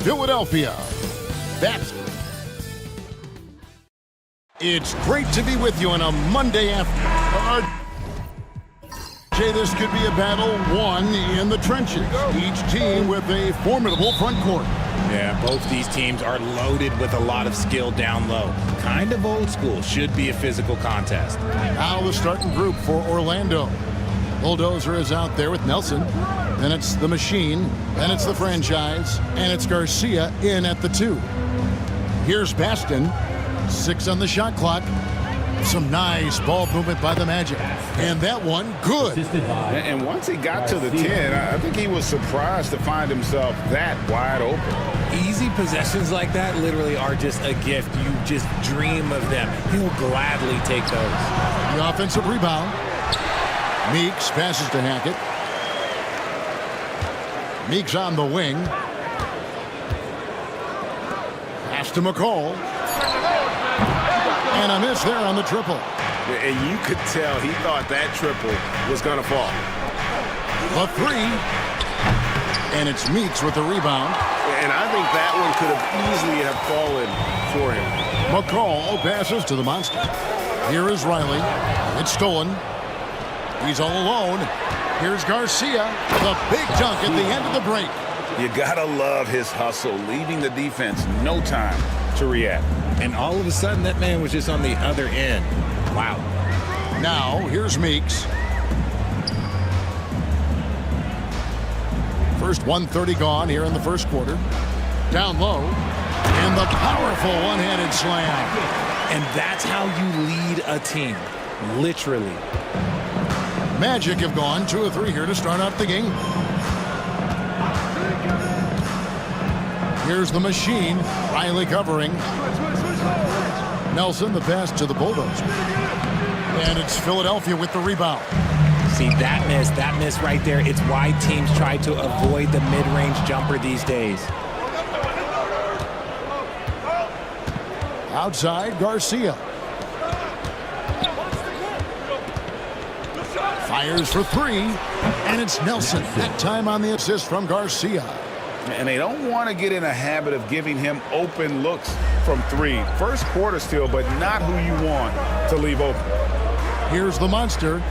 Philadelphia. It's great to be with you on a Monday afternoon. Jay, this could be a battle won in the trenches. Each team with a formidable front court. Yeah, both these teams are loaded with a lot of skill down low. Kind of old school. Should be a physical contest. Now the starting group for Orlando. Bulldozer is out there with Nelson. Then it's the Machine. Then it's the Franchise. And it's Garcia in at the 2. Here's Baston. 6 on the shot clock. Some nice ball movement by the Magic. And that one, good. And once he got to the 10, I think he was surprised to find himself that wide open. Easy possessions like that literally are just a gift. You just dream of them. He'll gladly take those. The offensive rebound. Meeks passes to Hackett. Meeks on the wing. Pass to McCall. And a miss there on the triple. And you could tell he thought that triple was going to fall. The 3. And it's Meeks with the rebound. And I think that one could have easily have fallen for him. McCall passes to the monster. Here is Riley. It's stolen. He's all alone. Here's Garcia. The big dunk at the end of the break. You got to love his hustle, leaving the defense no time to react. And all of a sudden, that man was just on the other end. Wow. Now, here's Meeks. First 1:30 gone here in the first quarter. Down low. And the powerful one-handed slam. And that's how you lead a team. Literally. Magic have gone 2 of 3 here to start out the game. Here's the Machine. Riley covering. Nelson, the pass to the Bulldozer. And it's Philadelphia with the rebound. See, that miss right there, it's why teams try to avoid the mid-range jumper these days. Outside, Garcia. Fires for 3. And it's Nelson. That time on the assist from Garcia. And they don't want to get in a habit of giving him open looks from 3. First quarter still, but not who you want to leave open. Here's the monster.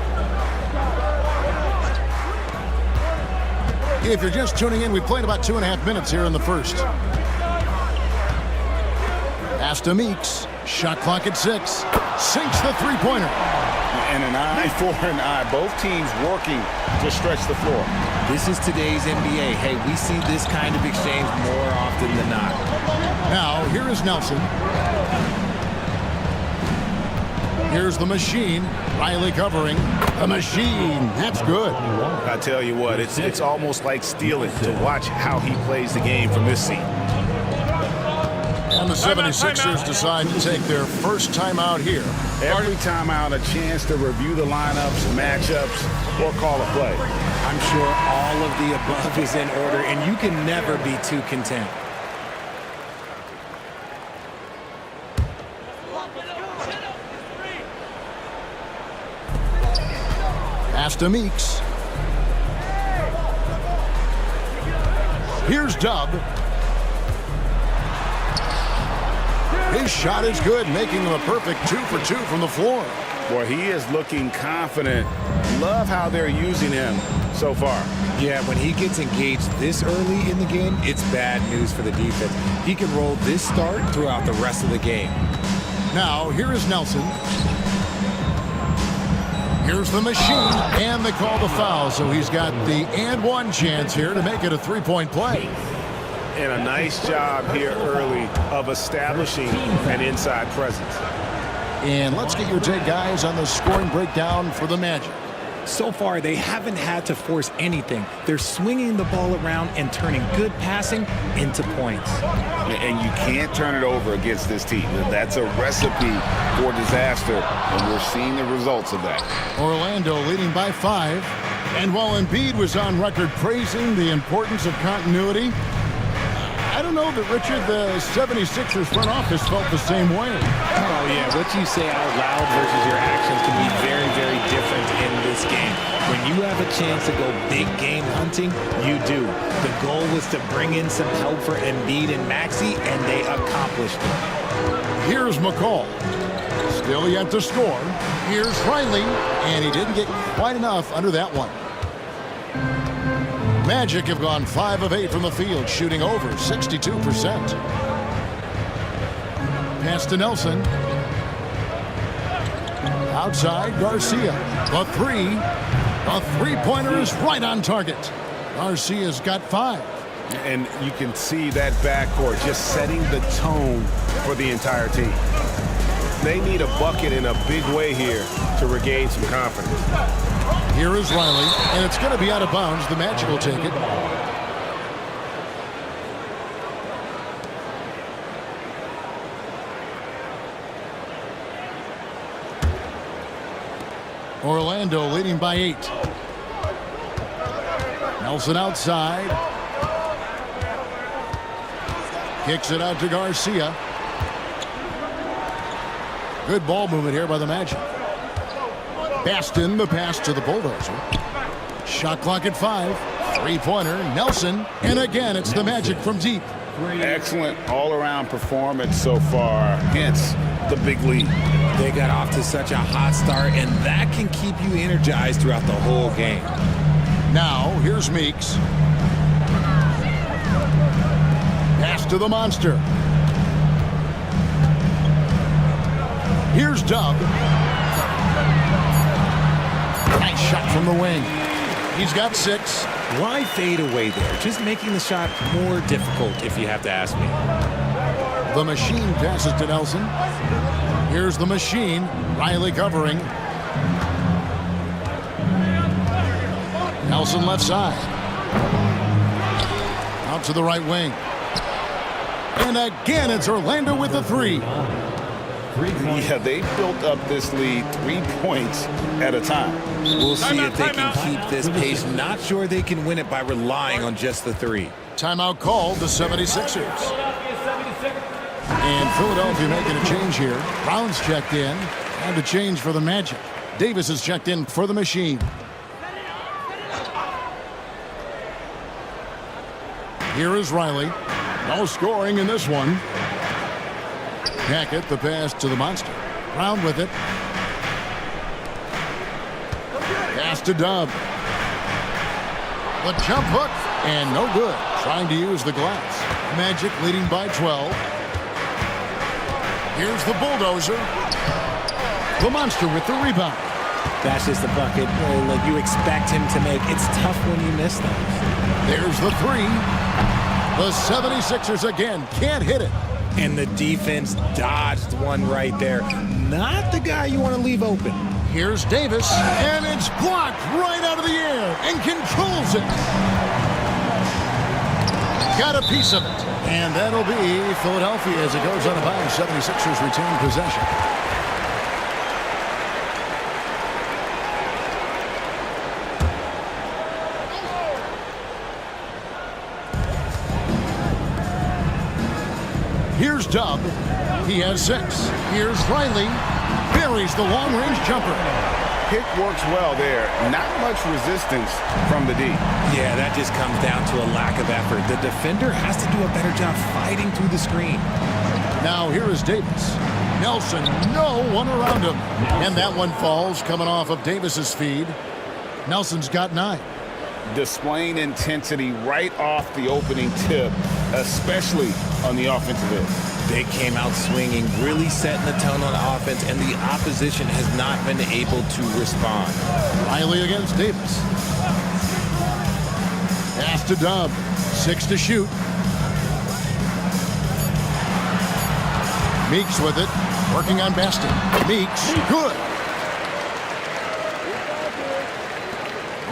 If you're just tuning in, we've played about 2.5 minutes here in the first. Pass to Meeks. Shot clock at 6. Sinks the three-pointer. And an eye for an eye. Both teams working to stretch the floor. This is today's NBA. Hey, we see this kind of exchange more often than not. Now, here is Nelson. Here's the Machine. Riley covering. The Machine. That's good. I tell you what, it's almost like stealing to watch how he plays the game from this seat. And the 76ers decide to take their first timeout here. Every timeout, a chance to review the lineups, matchups, or call a play. I'm sure all of the above is in order, and you can never be too content. Pass to Meeks. Here's Dub. His shot is good, making him a perfect 2 for 2 from the floor. Boy, he is looking confident. Love how they're using him so far. Yeah, when he gets engaged this early in the game, it's bad news for the defense. He can roll this start throughout the rest of the game. Now, here is Nelson. Here's the Machine, and they call the foul, so he's got the and one chance here to make it a three-point play. And a nice job here early of establishing an inside presence. And let's get your take, guys, on the scoring breakdown for the Magic. So far, they haven't had to force anything. They're swinging the ball around and turning good passing into points. And you can't turn it over against this team. That's a recipe for disaster, and we're seeing the results of that. Orlando leading by 5. And while Embiid was on record praising the importance of continuity, I don't know that, Richard, the 76ers front office felt the same way. Oh, yeah, what you say out loud versus your actions can be very, very different in this game. When you have a chance to go big game hunting, you do. The goal was to bring in some help for Embiid and Maxey, and they accomplished it. Here's McCall. Still yet to score. Here's Riley, and he didn't get quite enough under that one. Magic have gone 5 of 8 from the field, shooting over 62%. Pass to Nelson. Outside, Garcia. The three-pointer is right on target. Garcia's got 5. And you can see that backcourt just setting the tone for the entire team. They need a bucket in a big way here to regain some confidence. Here is Riley, and it's going to be out of bounds. The Magic will take it. Orlando leading by 8. Nelson outside. Kicks it out to Garcia. Good ball movement here by the Magic. Baston, the pass to the Bulldozer. Shot clock at 5. Three-pointer, Nelson. And again, it's the Magic from deep. Excellent all-around performance so far, hence the big lead. They got off to such a hot start, and that can keep you energized throughout the whole game. Now, here's Meeks. Pass to the monster. Here's Dub. Nice shot from the wing. He's got 6. Why fade away there? Just making the shot more difficult, if you have to ask me. The machine passes to Nelson. Here's the machine. Riley covering. Nelson left side. Out to the right wing. And again, it's Orlando with the 3. Yeah, they built up this lead 3 points at a time. We'll see if they can keep this pace. Not sure they can win it by relying on just the 3. Timeout called the 76ers. And Philadelphia making a change here. Brown's checked in. And a change for the Magic. Davis is checked in for the machine. Here is Riley. No scoring in this one. Hackett, the pass to the monster. Brown with it. Pass to Dub. The jump hook. And no good. Trying to use the glass. Magic leading by 12. Here's the Bulldozer. The monster with the rebound. That's just a bucket like you expect him to make. It's tough when you miss those. There's the 3. The 76ers again can't hit it. And the defense dodged one right there. Not the guy you want to leave open. Here's Davis, and it's blocked right out of the air and controls it. Got a piece of it. And that'll be Philadelphia as it goes out of bounds. 76ers retain possession. Here's Dub. He has 6. Here's Riley. Buries the long-range jumper. Pick works well there. Not much resistance from the D. Yeah, that just comes down to a lack of effort. The defender has to do a better job fighting through the screen. Now here is Davis. Nelson, no one around him. And that one falls coming off of Davis's feed. Nelson's got 9. Displaying intensity right off the opening tip, especially on the offensive end. They came out swinging, really setting the tone on offense, and the opposition has not been able to respond. Riley against Davis. Pass to Dub. 6 to shoot. Meeks with it. Working on Baston. Meeks. Good.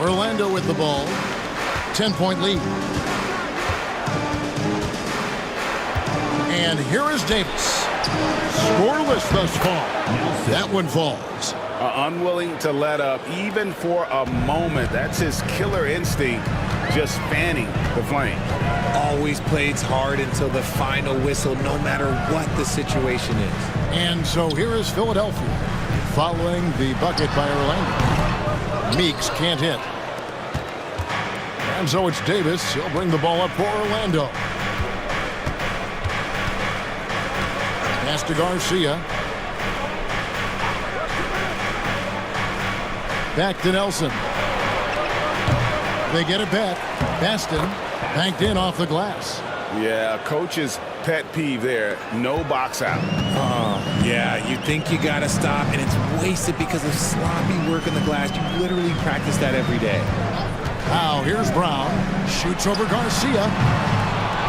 Orlando with the ball. 10-point lead. And here is Davis. Scoreless thus far. That one falls. Unwilling to let up even for a moment. That's his killer instinct just fanning the flame. Always plays hard until the final whistle, no matter what the situation is. And so here is Philadelphia following the bucket by Orlando. Meeks can't hit. And so it's Davis. He'll bring the ball up for Orlando. Pass to Garcia. Back to Nelson. They get it back. Baston banked in off the glass. Yeah, a coach's pet peeve there. No box out. Yeah, you think you got to stop, and it's wasted because of sloppy work in the glass. You literally practice that every day. Now here's Brown. Shoots over Garcia.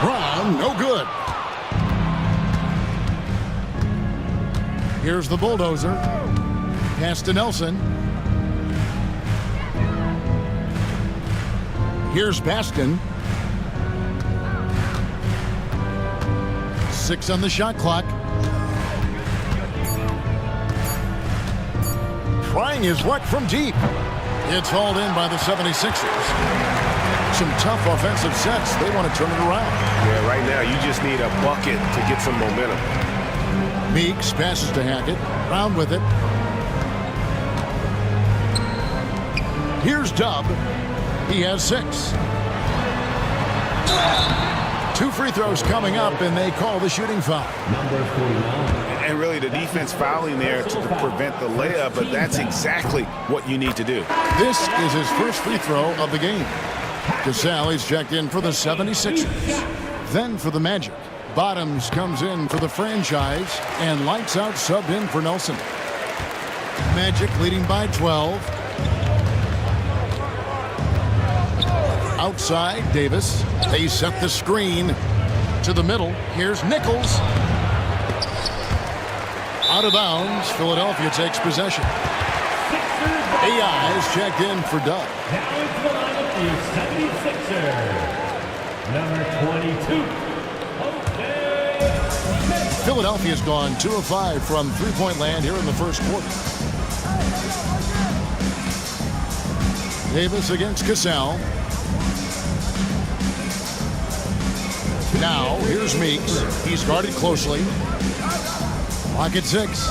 Brown, no good. Here's the bulldozer. Pass to Nelson. Here's Baston. 6 on the shot clock. Trying his luck from deep. It's hauled in by the 76ers. Some tough offensive sets. They want to turn it around. Yeah, right now you just need a bucket to get some momentum. Meeks passes to Hackett. Brown with it. Here's Dub. He has 6. 2 free throws coming up, and they call the shooting foul. Number 49. And really the defense fouling there to prevent the layup, but that's exactly what you need to do. This is his first free throw of the game. Cassell is checked in for the 76ers. Then for the Magic. Bottoms comes in for the franchise, and lights out subbed in for Nelson. Magic leading by 12. Outside, Davis. They set the screen to the middle. Here's Nichols. Out of bounds. Philadelphia takes possession. AI is checked in for Dub. Now into the lineup for your 76er. Number 22. Philadelphia's gone 2 of 5 from three-point land here in the first quarter. Davis against Cassell. Now, here's Meeks. He's guarded closely. Clock at 6.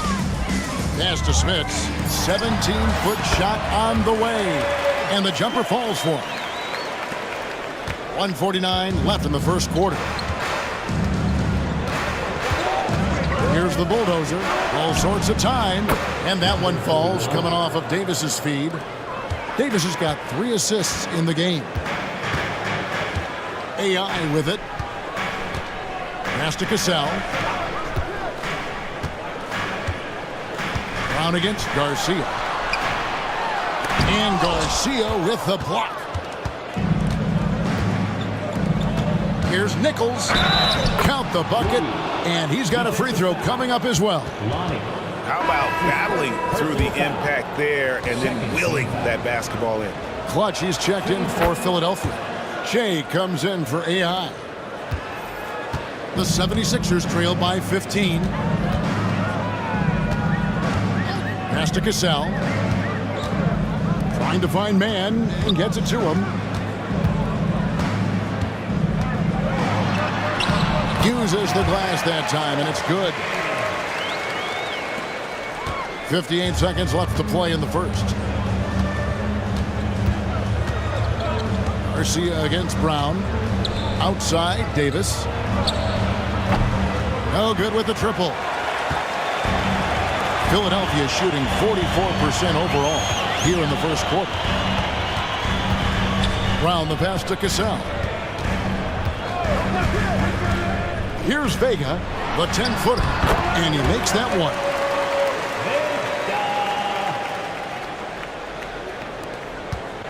Pass to Smits. 17-foot shot on the way. And the jumper falls for him. 1:49 left in the first quarter. Here's the bulldozer. All sorts of time. And that one falls coming off of Davis's feed. Davis has got 3 assists in the game. AI with it. Pass to Cassell. Brown against Garcia. And Garcia with the block. Here's Nichols. Count the bucket. And he's got a free throw coming up as well. How about battling through the impact there and then willing that basketball in? Clutch, he's checked in for Philadelphia. Shea comes in for AI. The 76ers trail by 15. Pass to Cassell. Trying to find man and gets it to him. Uses the glass that time, and it's good. 58 seconds left to play in the first. Garcia against Brown. Outside, Davis. No good with the triple. Philadelphia shooting 44% overall here in the first quarter. Brown the pass to Cassell. Here's Vega, the 10-footer, and he makes that one.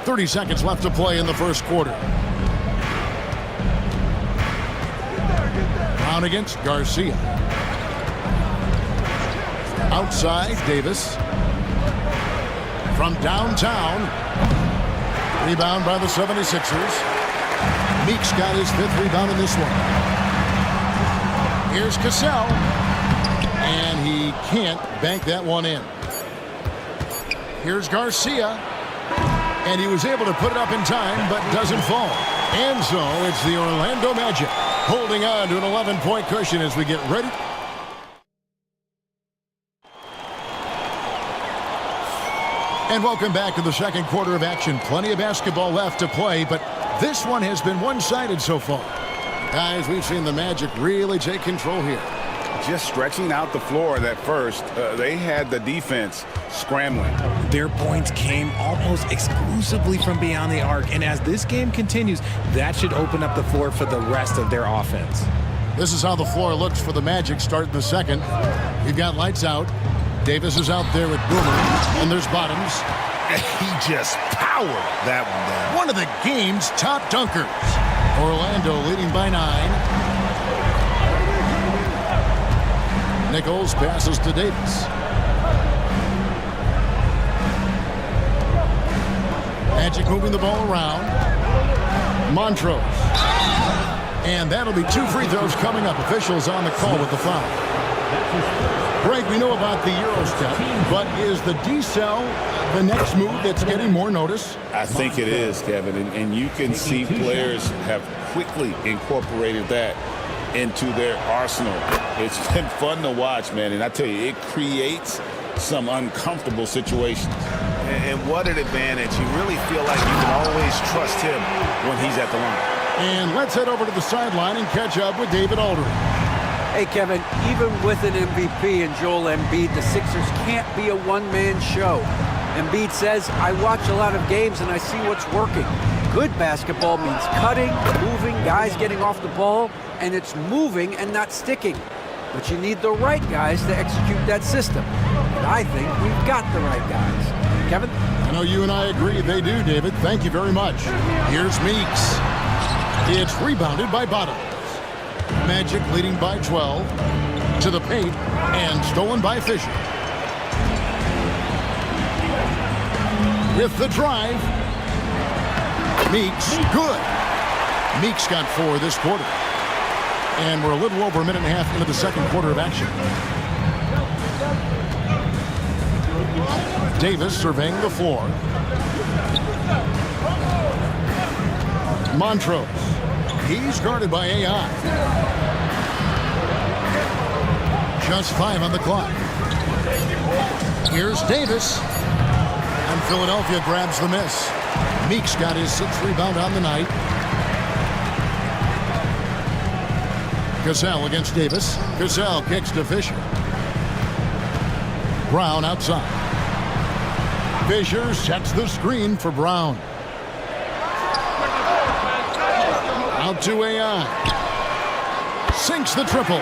30 seconds left to play in the first quarter. Brown against Garcia. Outside, Davis. From downtown. Rebound by the 76ers. Meeks got his 5th rebound in this one. Here's Cassell. And he can't bank that one in. Here's Garcia. And he was able to put it up in time, but doesn't fall. And so it's the Orlando Magic holding on to an 11-point cushion as we get ready. And welcome back to the second quarter of action. Plenty of basketball left to play, but this one has been one-sided so far. Guys, we've seen the Magic really take control here. Just stretching out the floor at first. They had the defense scrambling. Their points came almost exclusively from beyond the arc, and as this game continues, that should open up the floor for the rest of their offense. This is how the floor looks for the Magic starting the second. We've got lights out. Davis is out there with Boomer, and there's Bottoms. He just powered that one down. One of the game's top dunkers. Orlando leading by 9. Nichols passes to Davis. Magic moving the ball around. Montrose. And that'll be 2 free throws coming up. Officials on the call with the foul. Greg, we know about the Euro step, but is the D-cell the next move that's getting more notice? I think it is, Kevin, and you can see players have quickly incorporated that into their arsenal. It's been fun to watch, man, and I tell you, it creates some uncomfortable situations. And what an advantage. You really feel like you can always trust him when he's at the line. And let's head over to the sideline and catch up with David Aldridge. Hey, Kevin, even with an MVP and Joel Embiid, the Sixers can't be a one-man show. Embiid says, I watch a lot of games and I see what's working. Good basketball means cutting, moving, guys getting off the ball, and it's moving and not sticking. But you need the right guys to execute that system. And I think we've got the right guys. Kevin? I know you and I agree they do, David. Thank you very much. Here's Meeks. It's rebounded by Bottoms. Magic leading by 12 to the paint and stolen by Fisher. With the drive, Meeks, good. Meeks got 4 this quarter. And we're a little over a minute and a half into the second quarter of action. Davis surveying the floor. Montrose. He's guarded by AI. Just 5 on the clock. Here's Davis. And Philadelphia grabs the miss. Meeks got his 6th rebound on the night. Cassell against Davis. Cassell kicks to Fisher. Brown outside. Fisher sets the screen for Brown. Out to AI. Sinks the triple.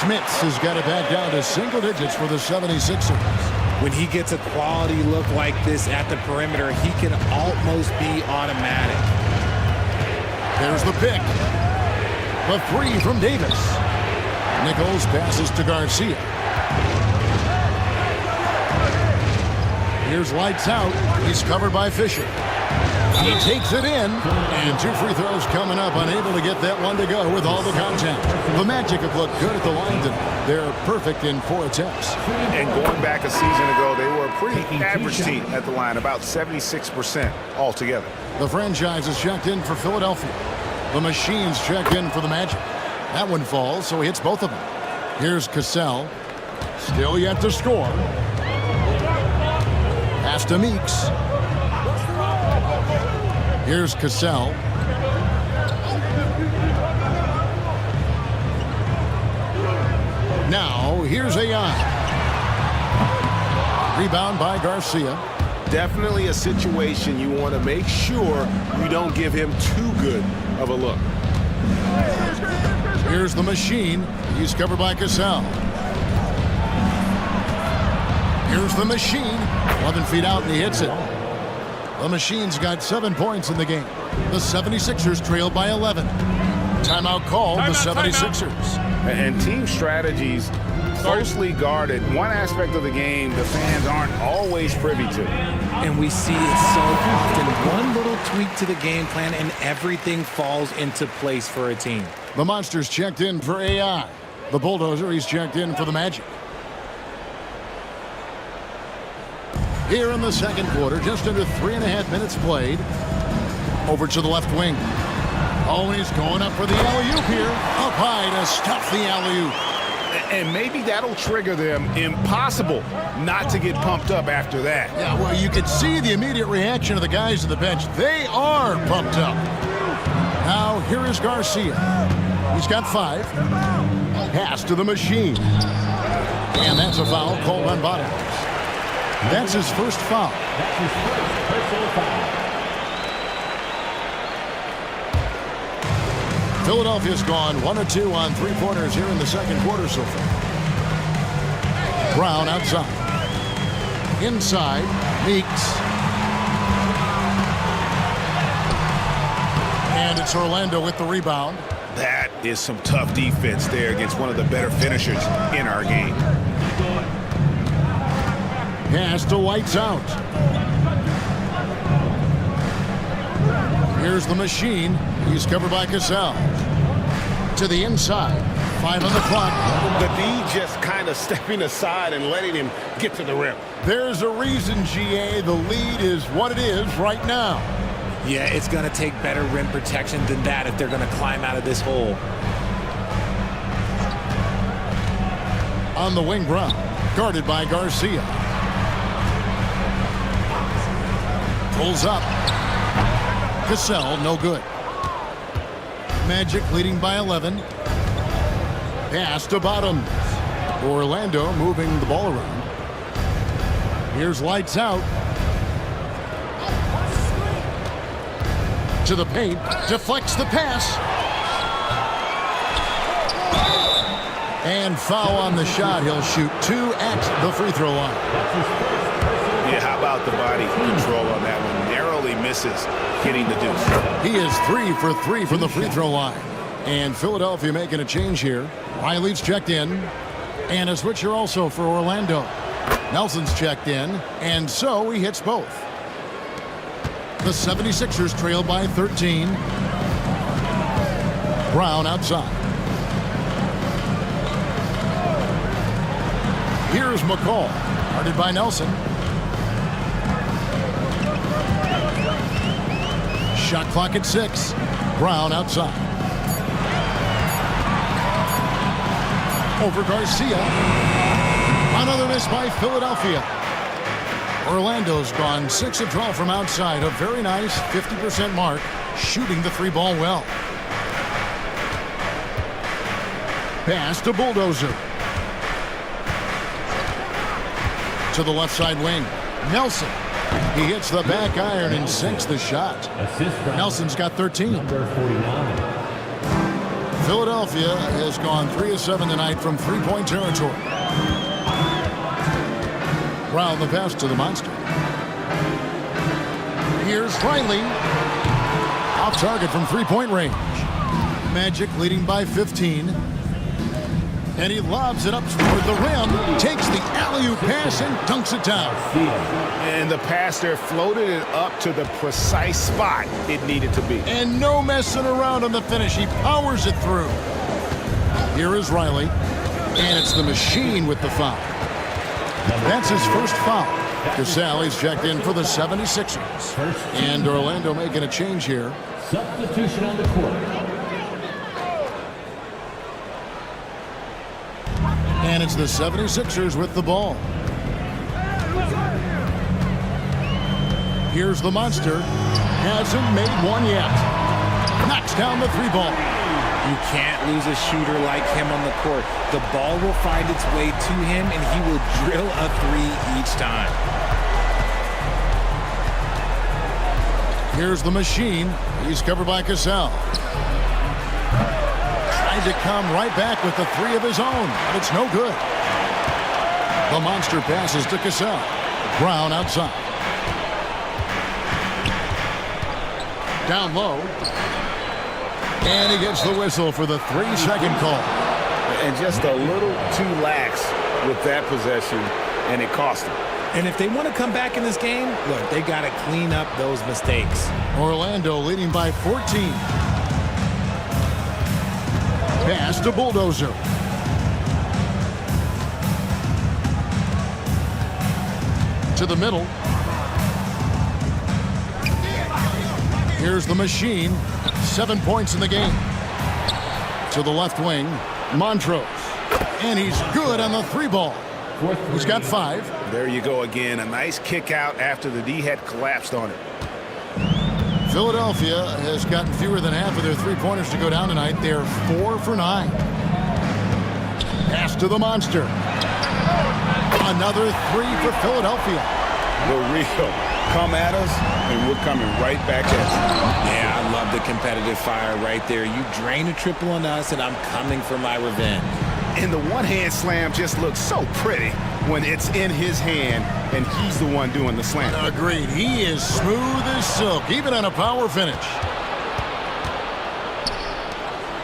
Smits has got it back down to single digits for the 76ers. When he gets a quality look like this at the perimeter, he can almost be automatic. There's the pick. The 3 from Davis. Nichols passes to Garcia. Here's lights out. He's covered by Fisher. He takes it in, and 2 free throws coming up, unable to get that one to go with all the contact. The Magic have looked good at the line tonight. They're perfect in 4 attempts. And going back a season ago, they were a pretty average team at the line, about 76% altogether. The franchise is checked in for Philadelphia. The Machines checked in for the Magic. That one falls, so he hits both of them. Here's Cassell. Still yet to score. Pass to Meeks. Here's Cassell. Now, here's AI. Rebound by Garcia. Definitely a situation you want to make sure you don't give him too good of a look. Here's the Machine. He's covered by Cassell. Here's the Machine. 11 feet out, and he hits it. The Machine's got 7 points in the game. The 76ers trailed by 11. Timeout called the 76ers. And team strategies closely guarded. One aspect of the game the fans aren't always privy to. And we see it so often. One little tweak to the game plan and everything falls into place for a team. The Monsters checked in for AI. The Bulldozer, he's checked in for the Magic. here in the second quarter. Just under 3.5 minutes played. Over to the left wing. Oh, and he's going up for the alley-oop here. Up high to stuff the alley-oop. And maybe that'll trigger them. Impossible not to get pumped up after that. Yeah, well, you can see the immediate reaction of the guys on the bench. They are pumped up. Now, here is Garcia. He's got 5. Pass to the machine. And that's a foul called on Bottom. That's his first foul. That's his first personal foul. Philadelphia's gone 1 of 2 on 3-pointers here in the second quarter so far. Brown outside. Inside, Meeks. And it's Orlando with the rebound. That is some tough defense there against one of the better finishers in our game. Pass to White's out. Here's the machine. He's covered by Cassell. To the inside. 5 on the clock. The D just kind of stepping aside and letting him get to the rim. There's a reason, GA. The lead is what it is right now. Yeah, it's going to take better rim protection than that if they're going to climb out of this hole. On the wing, Brown. Guarded by Garcia. Pulls up. Cassell, no good. Magic leading by 11. Pass to Bottoms. Orlando moving the ball around. Here's Lights out. To the paint. Deflects the pass. And foul on the shot. He'll shoot 2 at the free throw line. Yeah, how about the body control on that one? Narrowly misses hitting the deuce. He is 3 for 3 from the free throw line. And Philadelphia making a change here. Riley's checked in. And a switcher also for Orlando. Nelson's checked in. And so he hits both. The 76ers trail by 13. Brown outside. Here's McCall. Guarded by Nelson. Shot clock at 6. Brown outside. Over Garcia. Another miss by Philadelphia. Orlando's gone 6 of 12 from outside. A very nice 50% mark. Shooting the 3-ball well. Pass to Bulldozer. To the left side wing. Nelson. He hits the back iron and sinks the shot. Assist from Nelson's got 13. number 49. Philadelphia has gone 3 of 7 tonight from 3-point territory. Brown the pass to the monster. Here's Riley. Off target from 3-point range. Magic leading by 15. And he lobs it up toward the rim. Takes the alley-oop pass and dunks it down. And the pass there floated it up to the precise spot it needed to be. And no messing around on the finish. He powers it through. Here is Riley. And it's the machine with the foul. That's his first foul. Casale's checked in for the 76ers. And Orlando making a change here. Substitution on the court. And it's the 76ers with the ball. Here's the monster. Hasn't made one yet. Knocks down the 3-ball. You can't lose a shooter like him on the court. The ball will find its way to him, and he will drill a 3 each time. Here's the machine. He's covered by Cassell. Tried to come right back with the 3 of his own, but it's no good. The monster passes to Cassell. Brown outside. Down low. And he gets the whistle for the 3-second call. And just a little too lax with that possession, and it cost him. And if they want to come back in this game, look, they got to clean up those mistakes. Orlando leading by 14. Pass to Bulldozer. to the middle. Here's the machine. 7 points in the game. To the left wing, Montrose. And he's good on the 3-ball. He's got 5. There you go again. A nice kick out after the D had collapsed on it. Philadelphia has gotten fewer than half of their 3-pointers to go down tonight. They're 4 for 9. Pass to the monster. Another 3 for Philadelphia. The real come at us, and we're coming right back at you. Yeah, I love the competitive fire right there. You drain a triple on us, and I'm coming for my revenge. And the one-hand slam just looks so pretty when it's in his hand and he's the one doing the slam. Agreed. He is smooth as silk, even on a power finish.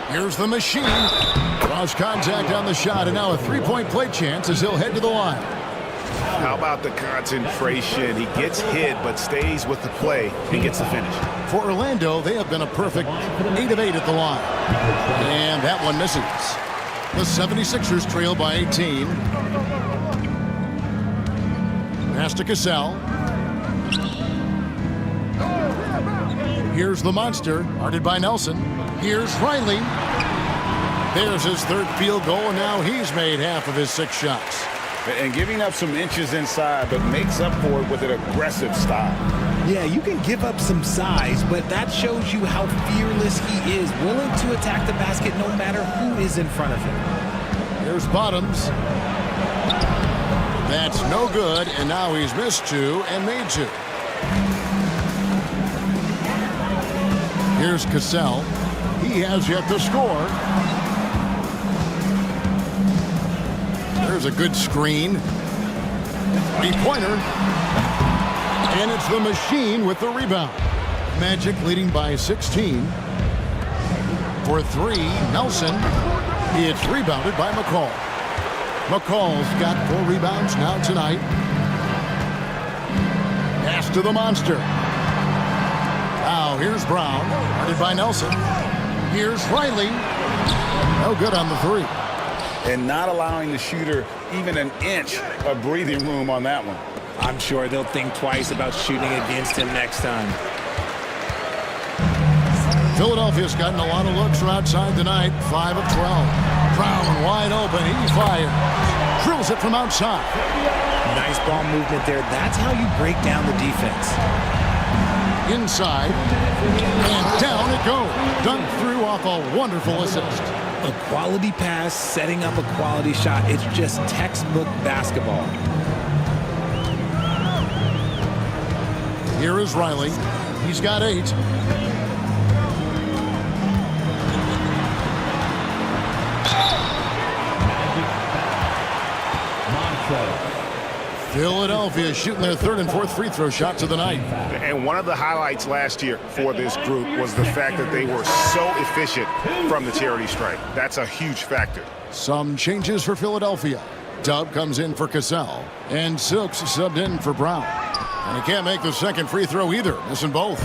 Here's the machine. Draws contact on the shot, and now a 3-point play chance as he'll head to the line. How about the concentration? He gets hit but stays with the play and gets the finish. For Orlando, they have been a perfect 8 of 8 at the line. And that one misses. The 76ers trail by 18. Pass to Cassell. Here's the monster, guarded by Nelson. Here's Riley. There's his 3rd field goal, and now he's made half of his 6 shots. And giving up some inches inside, but makes up for it with an aggressive style. Yeah, you can give up some size, but that shows you how fearless he is, willing to attack the basket no matter who is in front of him. Here's Bottoms. That's no good, and now he's missed 2 and made 2. Here's Cassell. He has yet to score. There's a good screen. 3-pointer. And it's the machine with the rebound. Magic leading by 16. For 3, Nelson. It's rebounded by McCall. McCall's got 4 rebounds now tonight. Pass to the monster. Now here's Brown, guarded by Nelson. Here's Riley. No good on the 3. And not allowing the shooter even an inch of breathing room on that one. I'm sure they'll think twice about shooting against him next time. Philadelphia's gotten a lot of looks from outside tonight. 5 of 12. Brown wide open. He fires. Drills it from outside. Nice ball movement there. That's how you break down the defense. Inside. And down it goes. Dunk through off a wonderful assist. A quality pass, setting up a quality shot. It's just textbook basketball. Here is Riley. He's got 8. Philadelphia shooting their 3rd and 4th free throw shots of the night. And one of the highlights last year for this group was the fact that they were so efficient from the charity stripe. That's a huge factor. Some changes for Philadelphia. Dub comes in for Cassell, and Silks subbed in for Brown. And he can't make the 2nd free throw either, missing both.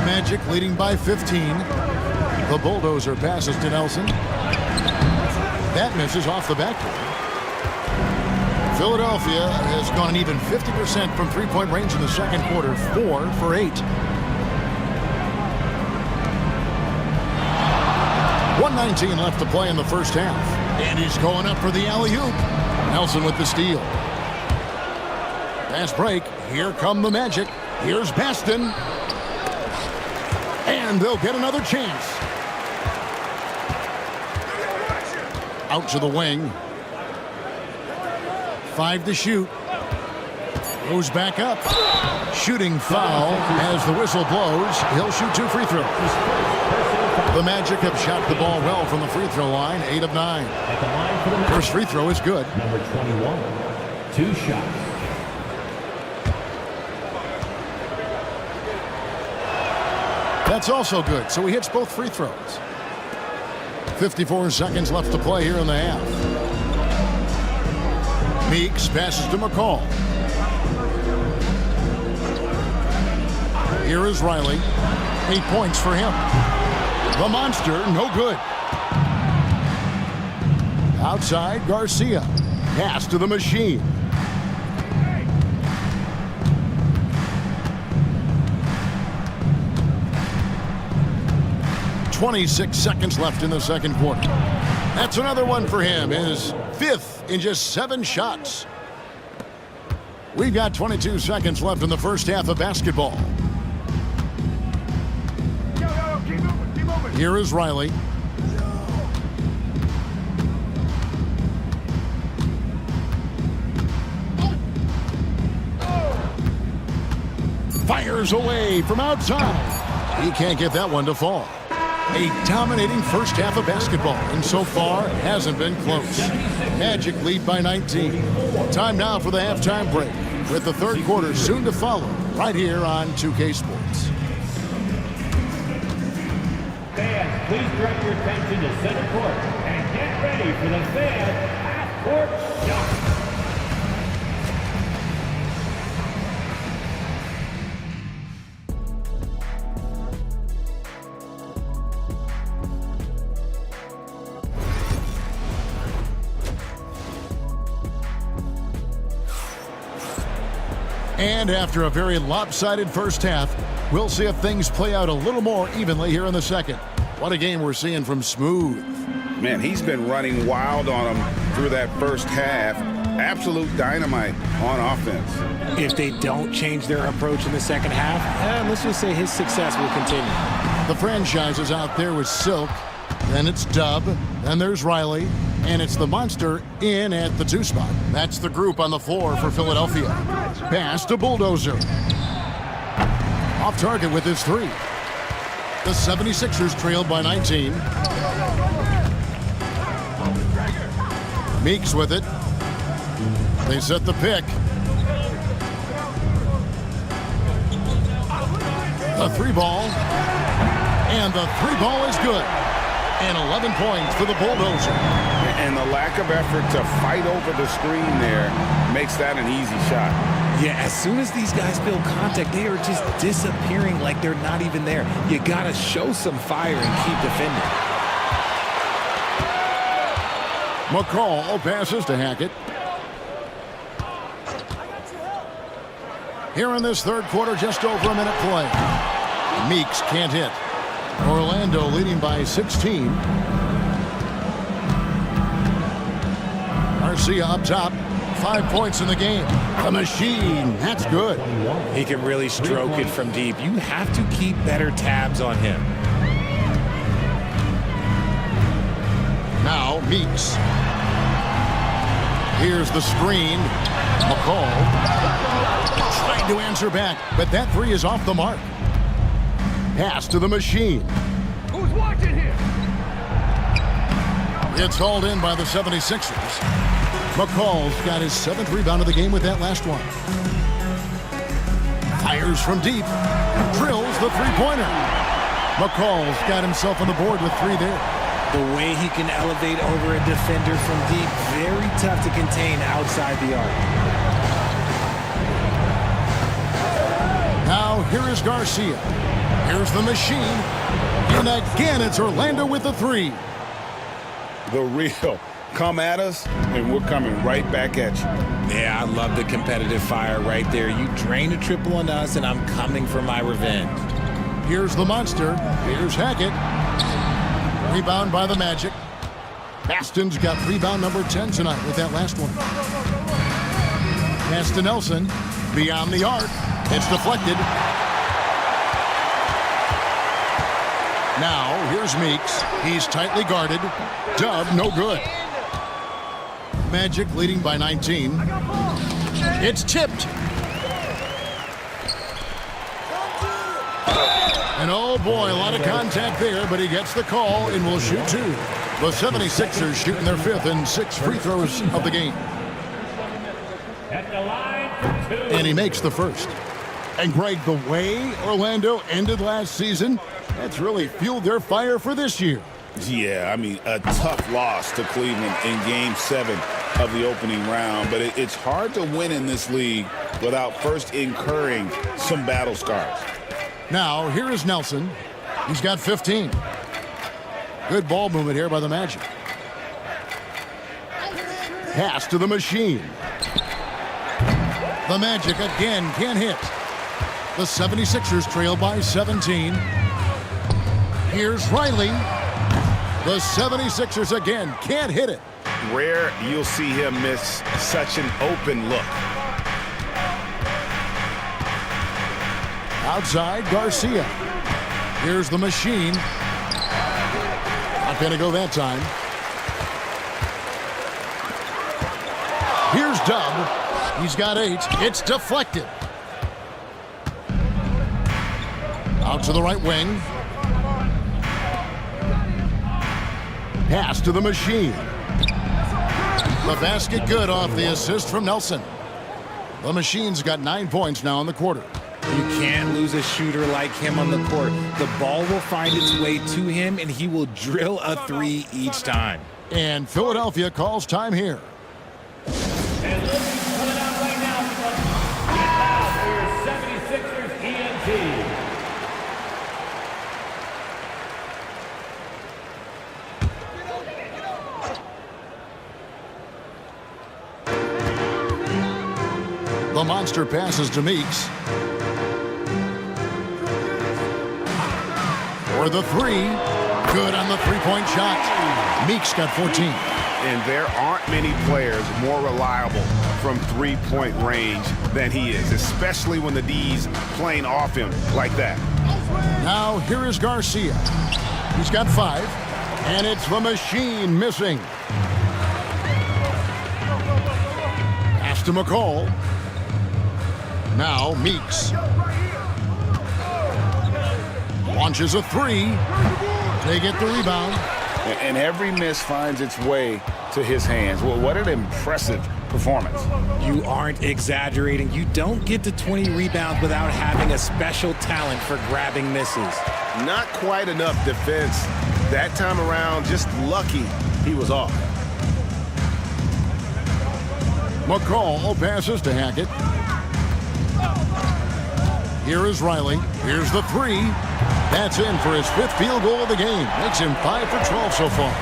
Magic leading by 15. The bulldozer passes to Nelson. That misses off the backboard. Philadelphia has gone an even 50% from 3-point range in the 2nd quarter, 4 for 8. 1:19 left to play in the 1st half. And he's going up for the alley-oop. Nelson with the steal. Fast break. Here come the Magic. Here's Baston. And they'll get another chance. Out to the wing. 5 to shoot. Goes back up. Shooting foul as the whistle blows. He'll shoot 2 free throws. The Magic have shot the ball well from the free throw line, 8 of 9. First free throw is good. Number 21, 2 shots. That's also good, so he hits both free throws. 54 seconds left to play here in the half. Meeks passes to McCall. Here is Riley. 8 points for him. The monster, no good. Outside, Garcia. Pass to the machine. 26 seconds left in the second quarter. That's another one for him, his 5th in just 7 shots. We've got 22 seconds left in the first half of basketball. Here is Riley. Fires away from outside. He can't get that one to fall. A dominating first half of basketball, and so far hasn't been close. Magic lead by 19. Time now for the halftime break, with the third quarter soon to follow, right here on 2K Sports. Fans, please direct your attention to center court and get ready for the fan half-court shot. And after a very lopsided first half, we'll see if things play out a little more evenly here in the second. What a game we're seeing from Smooth. Man, he's been running wild on him through that first half. Absolute dynamite on offense. If they don't change their approach in the second half, let's just say his success will continue. The franchise is out there with Silk, then it's Dub, then there's Riley, and it's the Monster in at the 2 spot. That's the group on the floor for Philadelphia. Pass to Bulldozer. Off target with his 3. The 76ers trailed by 19. Meeks with it. They set the pick. The 3 ball. And the 3 ball is good. And 11 points for the Bulldozer. And the lack of effort to fight over the screen there makes that an easy shot. Yeah, as soon as these guys feel contact, they are just disappearing like they're not even there. You got to show some fire and keep defending. McCall passes to Hackett. Here in this third quarter, just over a minute play. Meeks can't hit. Orlando leading by 16. Garcia up top. 5 points in the game. The machine. That's good. He can really stroke it from deep. You have to keep better tabs on him. Now Meeks. Here's the screen. McCall trying to answer back, but that 3 is off the mark. Pass to the machine. Who's watching here? It's hauled in by the 76ers. McCall's got his 7th rebound of the game with that last one. Fires from deep. Drills the 3-pointer. McCall's got himself on the board with 3 there. The way he can elevate over a defender from deep, very tough to contain outside the arc. Now here is Garcia. Here's the machine. And again, it's Orlando with the 3. The real. Come at us, and we're coming right back at you. Yeah, I love the competitive fire right there. You drain a triple on us, and I'm coming for my revenge. Here's the Monster. Here's Hackett. Rebound by the Magic. Baston's got rebound number 10 tonight with that last one. Pass to Nelson. Beyond the arc. It's deflected. Now, here's Meeks. He's tightly guarded. Dub, no good. Magic leading by 19. It's tipped. And oh boy, a lot of contact there, but he gets the call and will shoot 2. The 76ers shooting their 5th and 6th free throws of the game. At the line for 2. And he makes the first. And Greg, the way Orlando ended last season, that's really fueled their fire for this year. Yeah, I mean, a tough loss to Cleveland in Game 7 of the opening round, but it's hard to win in this league without first incurring some battle scars. Now, here is Nelson. He's got 15. Good ball movement here by the Magic. Pass to the machine. The Magic again can't hit. The 76ers trail by 17. Here's Riley. The 76ers again can't hit it. Rare you'll see him miss such an open look. Outside, Garcia. Here's the machine. Not going to go that time. Here's Dub. He's got 8. It's deflected. Out to the right wing. Pass to the machine. The basket good off the assist from Nelson. The machine's got 9 points now in the quarter. You can't lose a shooter like him on the court. The ball will find its way to him, and he will drill a 3 each time. And Philadelphia calls time here. And look who's coming out right now from get loud for your 76ers ENT. The monster passes to Meeks. For the 3. Good on the three-point shot. Meeks got 14. And there aren't many players more reliable from three-point range than he is, especially when the D's playing off him like that. Now here is Garcia. He's got 5. And it's the machine missing. Pass to McCall. Now Meeks. Launches a 3. They get the rebound. And every miss finds its way to his hands. Well, what an impressive performance. You aren't exaggerating. You don't get to 20 rebounds without having a special talent for grabbing misses. Not quite enough defense that time around. Just lucky he was off. McCall passes to Hackett. Here is Riley. Here's the 3. That's in for his 5th field goal of the game. Makes him 5 for 12 so far.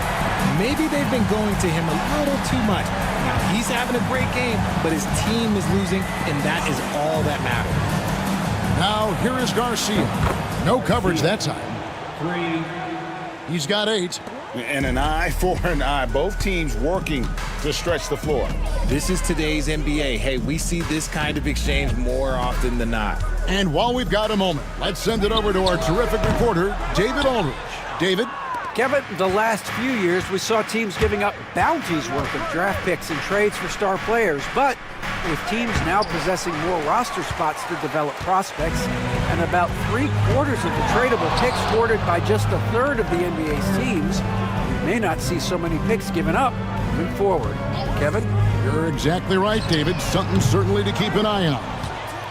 Maybe they've been going to him a little too much. Now, he's having a great game, but his team is losing, and that is all that matters. Now, here is Garcia. No coverage that time. 3. He's got 8. And an eye for an eye. Both teams working to stretch the floor. This is today's NBA. Hey, we see this kind of exchange more often than not. And while we've got a moment, let's send it over to our terrific reporter, David Aldridge. David? Kevin, the last few years we saw teams giving up bounties worth of draft picks and trades for star players, but with teams now possessing more roster spots to develop prospects and about 3/4 of the tradable picks hoarded by just a third of the NBA's teams, we may not see so many picks given up moving forward. Kevin? You're exactly right, David. Something certainly to keep an eye on.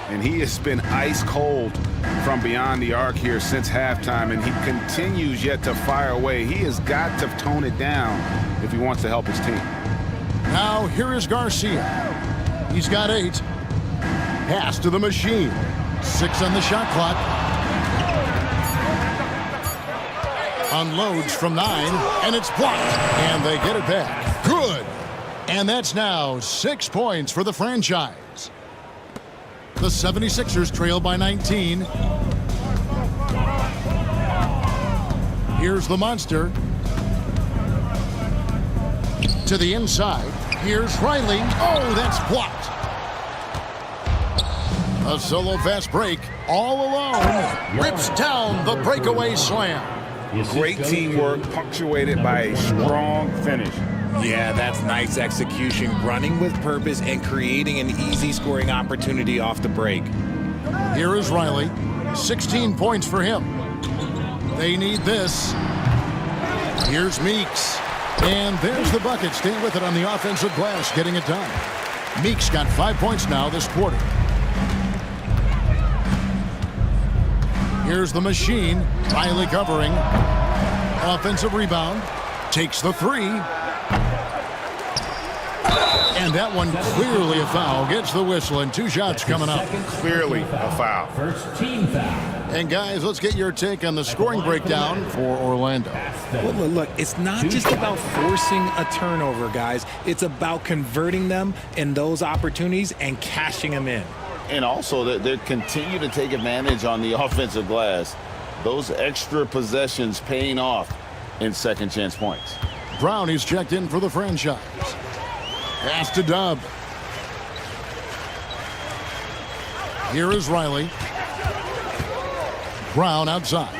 And he has been ice cold from beyond the arc here since halftime, and he continues yet to fire away. He has got to tone it down if he wants to help his team. Now, here is Garcia. He's got 8. Pass to the machine. 6 on the shot clock. Unloads from 9, and it's blocked. And they get it back. Good. And that's now 6 points for the franchise. The 76ers trail by 19. Here's the monster. To the inside. Here's Riley. Oh, that's blocked. A solo fast break. All alone. Rips down the breakaway slam. Great teamwork punctuated by a strong finish. Yeah, that's nice execution, running with purpose and creating an easy scoring opportunity off the break. Here is Riley. 16 points for him. They need this. Here's Meeks. And there's the bucket. Stay with it on the offensive glass, getting it done. Meeks got 5 points now this quarter. Here's the machine. Riley covering. Offensive rebound. Takes the 3. And that one clearly a foul. Gets the whistle, and 2 shots coming up. Clearly a foul. First team foul. And guys, let's get your take on the scoring breakdown for Orlando. Well, look, it's not just about forcing a turnover, guys. It's about converting them in those opportunities and cashing them in. And also, they continue to take advantage on the offensive glass. those extra possessions paying off in second chance points. Brown, he's checked in for the franchise. Pass to Dub. Here is Riley. Brown outside.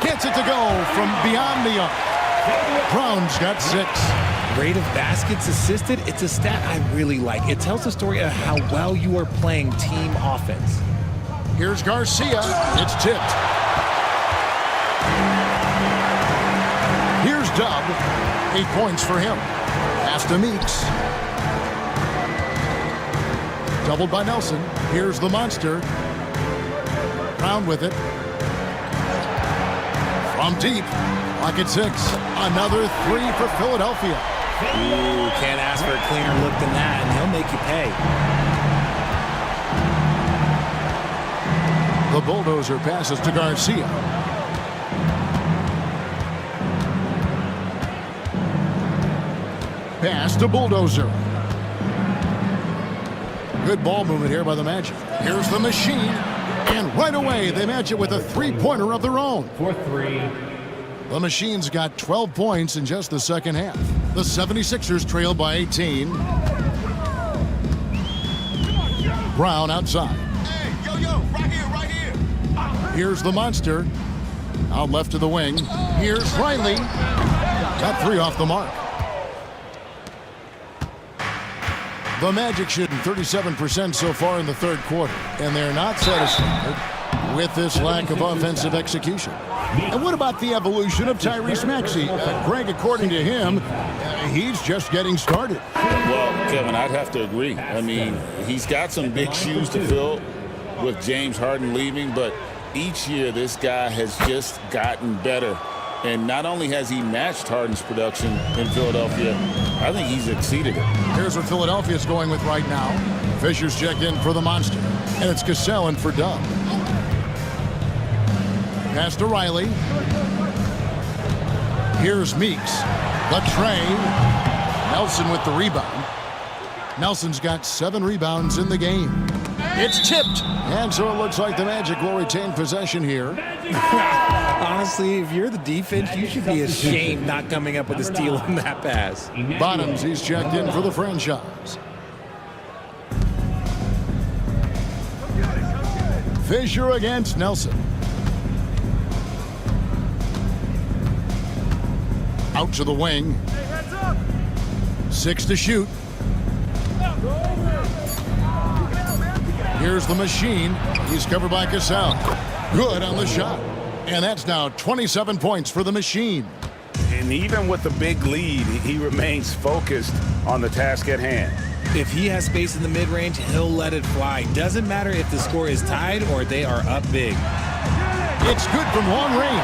Gets it to go from beyond the arc. Brown's got 6. Rate of baskets assisted, it's a stat I really like. It tells the story of how well you are playing team offense. Here's Garcia. It's tipped. Here's Dub. 8 points for him. Pass to Meeks. Doubled by Nelson. Here's the monster. Brown with it. From deep. Pocket 6. Another 3 for Philadelphia. Ooh, can't ask for a cleaner look than that, and he'll make you pay. The bulldozer passes to Garcia. Pass to bulldozer. Good ball movement here by the Magic. Here's the machine. And right away, they match it with a three-pointer of their own. For 3. The Machine's got 12 points in just the second half. The 76ers trail by 18. Brown outside. Hey, yo, right here. Here's the monster. Out left to the wing. Here's Riley. Got 3 off the mark. The Magic shooting 37% so far in the third quarter, and they're not satisfied with this lack of offensive execution. And what about the evolution of Tyrese Maxey? Greg, according to him, he's just getting started. Well, Kevin, I'd have to agree. I mean, he's got some big shoes to fill with James Harden leaving, but each year this guy has just gotten better. And not only has he matched Harden's production in Philadelphia, I think he's exceeded it. Here's what Philadelphia's going with right now. Fisher's checked in for the monster, and it's Cassell in for Dub. Pass to Riley. Here's Meeks. The tray. Nelson with the rebound. Nelson's got 7 rebounds in the game. It's tipped. And so it looks like the Magic will retain possession here. Honestly, if you're the defense, you should be ashamed not coming up with a steal on that pass. Bottoms, he's checked in for the franchise. Fisher against Nelson. Out to the wing. 6 to shoot. Here's the machine. He's covered by Cassell. Good on the shot. And that's now 27 points for the machine. And even with the big lead, he remains focused on the task at hand. If he has space in the mid-range, he'll let it fly. Doesn't matter if the score is tied or they are up big. It's good from long range.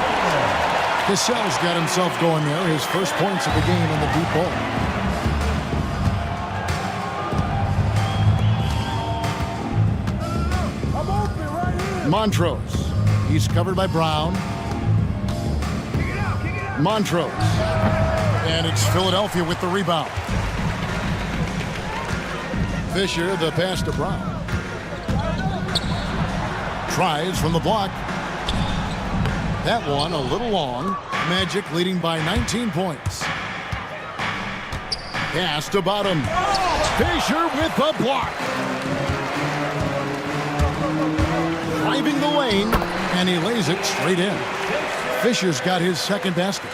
Cassell's got himself going there. His first points of the game in the deep ball. Montrose. He's covered by Brown. Montrose. And it's Philadelphia with the rebound. Fisher, the pass to Brown. Tries from the block. That one a little long. Magic leading by 19 points. Pass to Bottom. Fisher with the block. Driving the lane, and he lays it straight in. Fisher's got his second basket.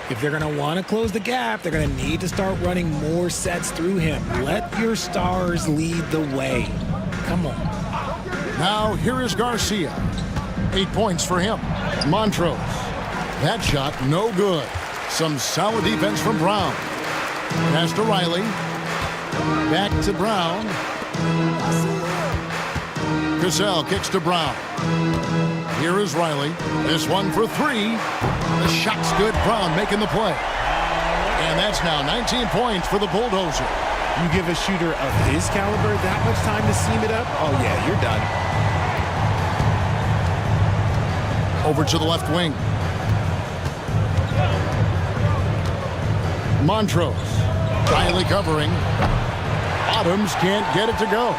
If they're going to want to close the gap, they're going to need to start running more sets through him. Let your stars lead the way. Come on. Now, here is Garcia. 8 points for him. Montrose. That shot, no good. Some solid defense from Brown. Pass to Riley. Back to Brown. Cassell kicks to Brown. Here is Riley. This one for 3. The shot's good. Brown making the play. And that's now 19 points for the bulldozer. You give a shooter of his caliber that much time to seam it up, oh yeah, you're done. Over to the left wing. Montrose. Riley covering. Bottoms can't get it to go.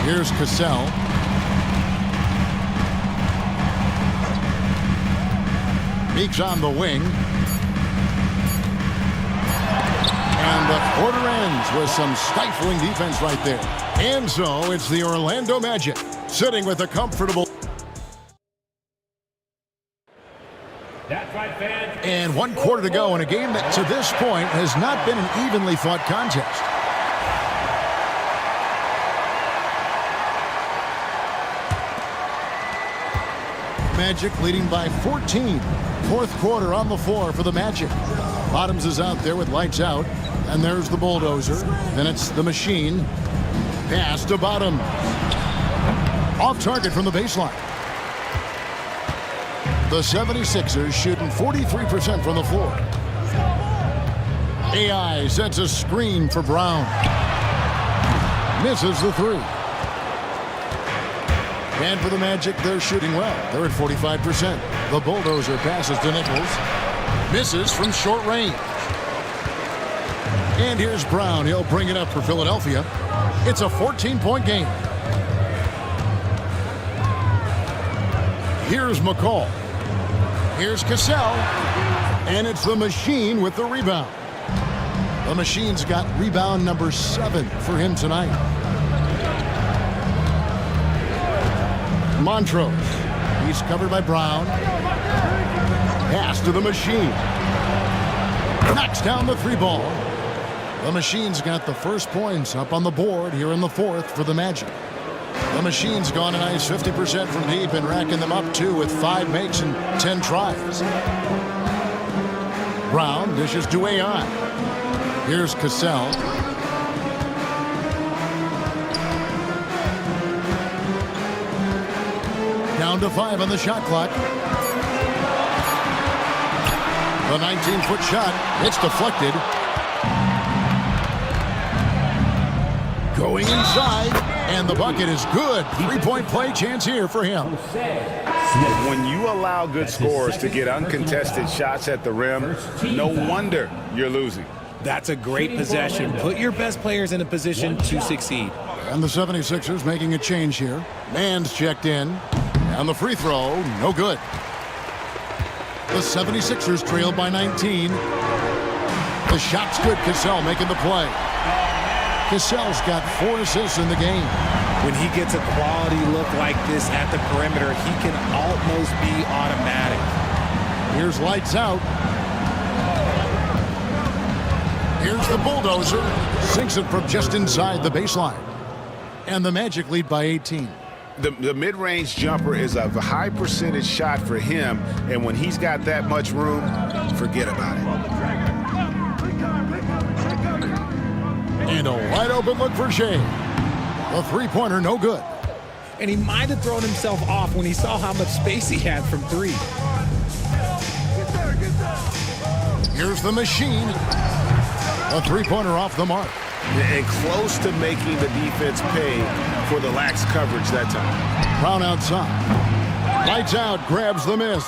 Here's Cassell. Meeks on the wing. And the quarter ends with some stifling defense right there. And so it's the Orlando Magic sitting with a comfortable. That's right, fans. And 1 quarter to go in a game that to this point has not been an evenly fought contest. Magic leading by 14. 4th quarter on the floor for the Magic. Bottoms is out there with lights out. And there's the bulldozer. Then it's the machine. Pass to Bottom. Off target from the baseline. The 76ers shooting 43% from the floor. AI sets a screen for Brown. Misses the 3. And for the Magic, they're shooting well. They're at 45%. The bulldozer passes to Nichols. Misses from short range. And here's Brown. He'll bring it up for Philadelphia. It's a 14-point game. Here's McCall. Here's Cassell. And it's the machine with the rebound. The machine's got rebound number 7 for him tonight. Montrose. He's covered by Brown. Pass to the machine. Knocks down the 3 ball. The machine's got the first points up on the board here in the 4th for the Magic. The machine's gone a nice 50% from deep and racking them up too with 5 makes and 10 tries. Brown dishes to AI. Here's Cassell. Down to 5 on the shot clock. The 19-foot shot, it's deflected. Going inside, and the bucket is good. 3-point play chance here for him. When you allow good scorers to get uncontested shots at the rim, no wonder you're losing. That's a great possession. Put your best players in a position to succeed. And the 76ers making a change here. Mann's checked in. And the free throw, no good. The 76ers trail by 19. The shot's good. Cassell making the play. Cassell's got 4 assists in the game. When he gets a quality look like this at the perimeter, he can almost be automatic. Here's lights out. Here's the bulldozer. Sinks it from just inside the baseline. And the Magic lead by 18. The mid-range jumper is a high percentage shot for him, and when he's got that much room, forget about it. And a wide open look for Shea. The 3-pointer no good. And he might have thrown himself off when he saw how much space he had from 3. Here's the machine. A 3-pointer off the mark. And close to making the defense pay for the lax coverage that time. Brown outside. Lights out, grabs the miss.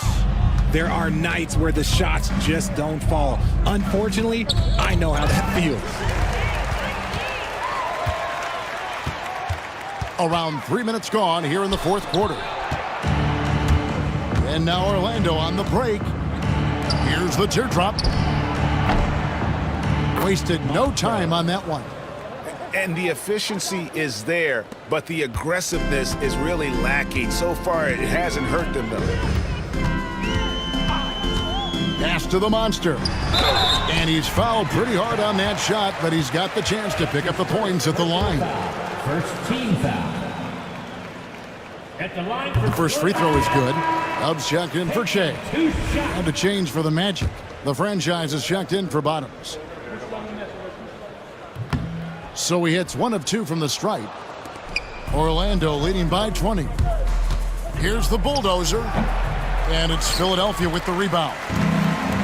There are nights where the shots just don't fall. Unfortunately, I know how that feels. Around 3 minutes gone here in the 4th quarter. And now Orlando on the break. Here's the teardrop. Wasted no time on that one. And the efficiency is there, but the aggressiveness is really lacking. So far, it hasn't hurt them, though. Pass to the monster. And he's fouled pretty hard on that shot, but he's got the chance to pick up the points at the line. First team foul. At the line for First free throw is good. Dubs checked in for Shea. And a change for the Magic. The franchise is checked in for Bottoms. So he hits 1 of 2 from the stripe. Orlando leading by 20. Here's the bulldozer. And it's Philadelphia with the rebound.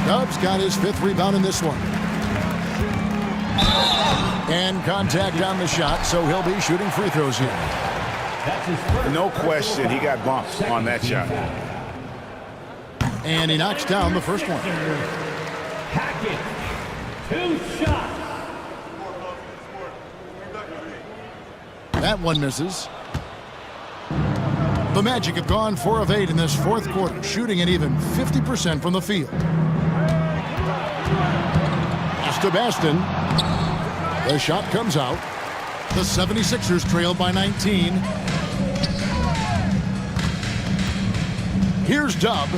Dubs got his 5th rebound in this one. And contact on the shot, so he'll be shooting free throws here. No question, he got bumped on that shot. And he knocks down the first one. Hackett. 2 shots. That one misses. The Magic have gone 4 of 8 in this fourth quarter, shooting at even 50% from the field. Pass to Baston. The shot comes out. The 76ers trail by 19. Here's Dub.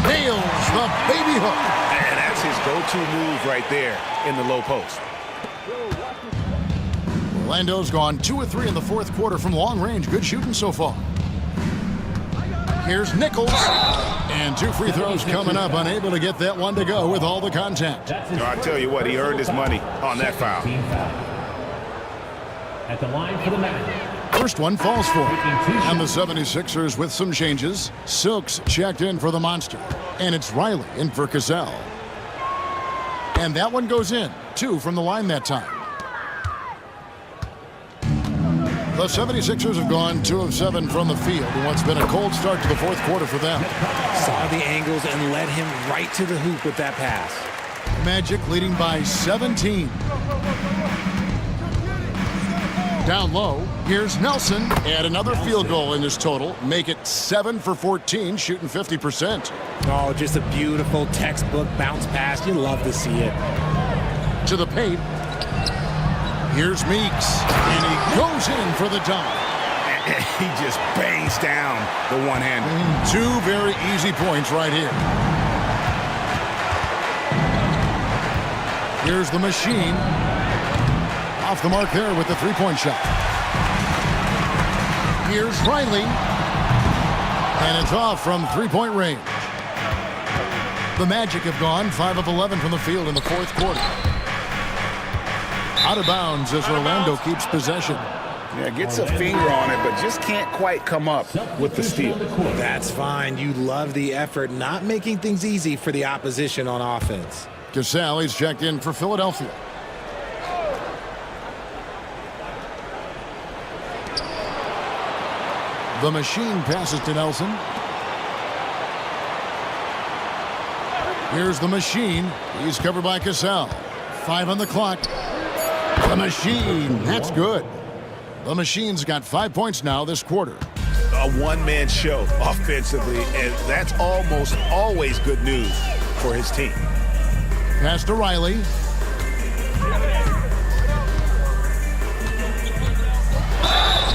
Nails the baby hook. And that's his go-to move right there in the low post. Orlando's gone 2 of 3 in the fourth quarter from long range. Good shooting so far. Here's Nichols. And 2 free throws coming up. Unable to get that one to go with all the contact. I tell you what, he earned his money on that foul. At the line for the Magic. First one falls for it. And the 76ers with some changes. Silks checked in for the Monster. And it's Riley in for Cassell. And that one goes in. 2 from the line that time. The 76ers have gone 2 of 7 from the field in what's been a cold start to the fourth quarter for them. Saw the angles and led him right to the hoop with that pass. Magic leading by 17. Down low, here's Nelson. And another field goal in this total. Make it 7 for 14, shooting 50%. Oh, just a beautiful textbook bounce pass. You love to see it. To the paint. Here's Meeks. And he goes in for the dunk. He just bangs down the one-hander. 2 very easy points right here. Here's the Machine. Off the mark there with the three-point shot. Here's Riley. And it's off from three-point range. The Magic have gone 5 of 11 from the field in the fourth quarter. Out of bounds as Orlando keeps possession. Yeah, gets a finger on it, but just can't quite come up with the steal. That's fine. You love the effort, not making things easy for the opposition on offense. Cassell, he's checked in for Philadelphia. The Machine passes to Nelson. Here's the Machine. He's covered by Cassell. 5 on the clock. The Machine. That's good. The Machine's got 5 points now this quarter. A one-man show offensively, and that's almost always good news for his team. Pass to Riley.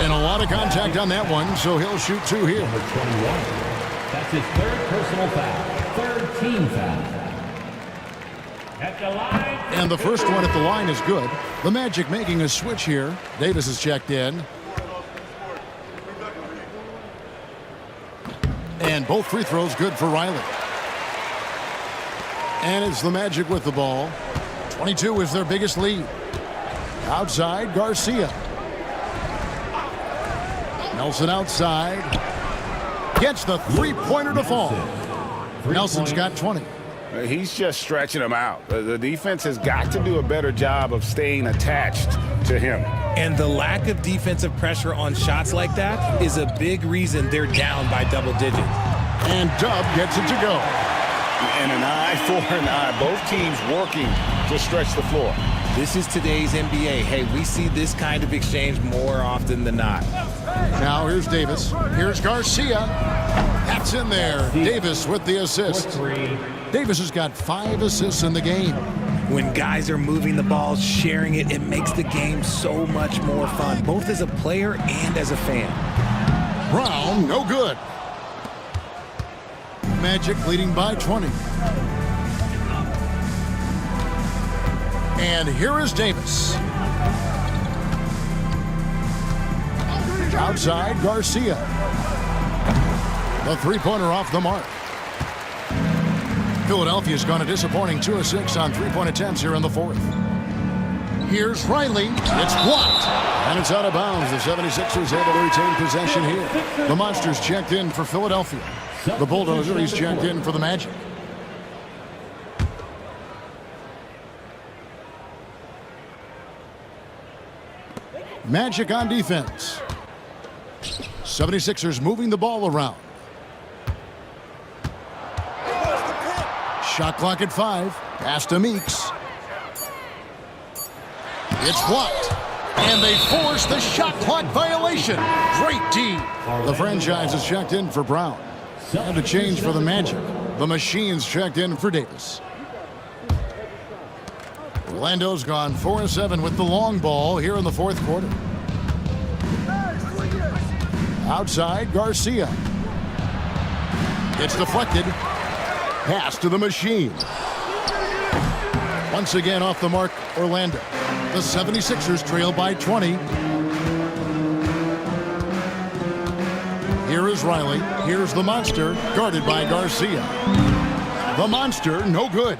And a lot of contact on that one, so he'll shoot 2 here. Number 21. That's his 3rd personal foul. 3rd team foul. At the line. And the first one at the line is good. The Magic making a switch here. Davis is checked in. And both free throws good for Riley. And it's the Magic with the ball. 22 is their biggest lead. Outside, Garcia. Nelson outside. Gets the three-pointer to fall. Nelson's got 20. He's just stretching him out. The defense has got to do a better job of staying attached to him. And the lack of defensive pressure on shots like that is a big reason they're down by double digits. And Dub gets it to go. And an eye for an eye. Both teams working to stretch the floor. This is today's NBA. Hey, we see this kind of exchange more often than not. Now here's Davis. Here's Garcia. That's in there. Davis with the assist. Davis has got 5 assists in the game. When guys are moving the ball, sharing it, it makes the game so much more fun, both as a player and as a fan. Brown, no good. Magic leading by 20. And here is Davis. Outside, Garcia. The three-pointer off the mark. Philadelphia's gone a disappointing 2 of 6 on three-point attempts here in the fourth. Here's Riley. It's blocked. And it's out of bounds. The 76ers able to retain possession here. The Monsters checked in for Philadelphia. The Bulldozer, he's checked in for the Magic. Magic on defense. 76ers moving the ball around. Shot clock at 5. Pass to Meeks. It's blocked. And they force the shot clock violation. Great D. The franchise is checked in for Brown. And a change for the Magic. The Machine's checked in for Davis. Orlando's gone 4-7 with the long ball here in the fourth quarter. Outside, Garcia. It's deflected. Pass to the Machine. Once again off the mark, Orlando. The 76ers trail by 20. Here is Riley. Here's the Monster, guarded by Garcia. The Monster, no good.